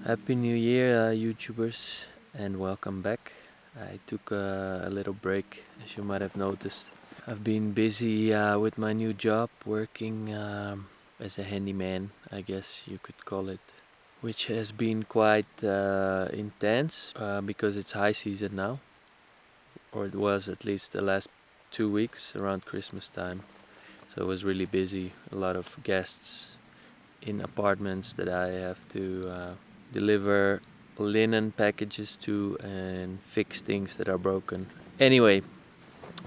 Happy New Year, YouTubers, and welcome back. I took a little break, as you might have noticed. I've been busy with my new job, working as a handyman, I guess you could call it, which has been quite intense because it's high season now, or it was at least the last 2 weeks around Christmas time. So it was really busy, a lot of guests in apartments that I have to deliver linen packages to and fix things that are broken. Anyway,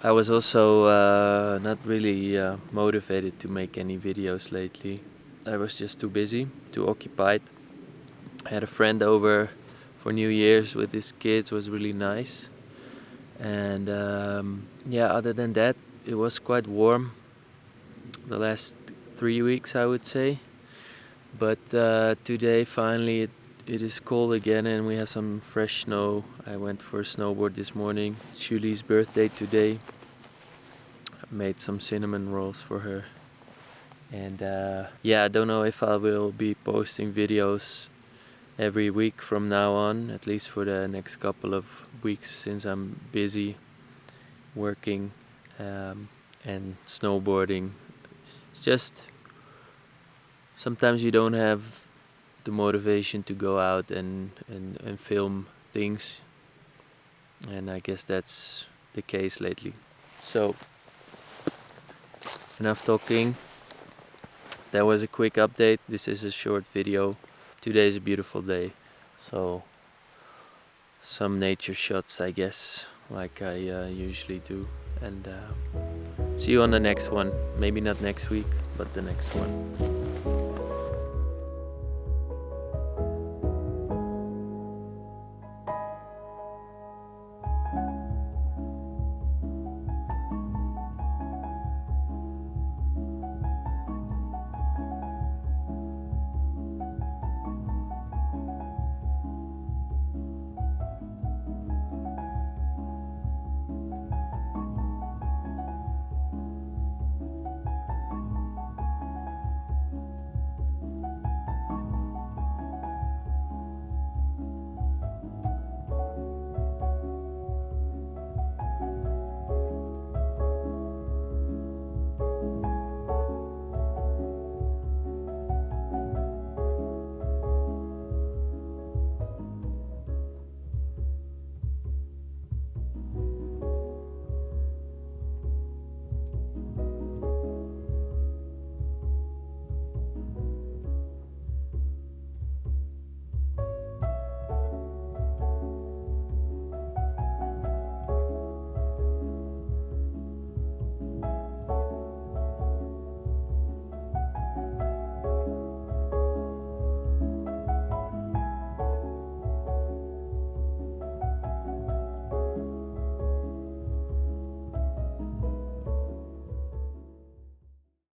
I was also not really motivated to make any videos lately. I was just too busy, too occupied. I had a friend over for New Year's with his kids, was really nice. And yeah, other than that, it was quite warm the last 3 weeks, I would say. But today finally it is cold again and we have some fresh snow. I went for a snowboard this morning. Julie's birthday today. I made some cinnamon rolls for her. And yeah, I don't know if I will be posting videos every week from now on, at least for the next couple of weeks, since I'm busy working and snowboarding. It's just sometimes you don't have the motivation to go out and film things, and I guess that's the case lately. So enough talking. That was a quick update. This is a short video. Today is a beautiful day, so some nature shots, I guess, like I usually do. And see you on the next one. Maybe not next week, but the next one.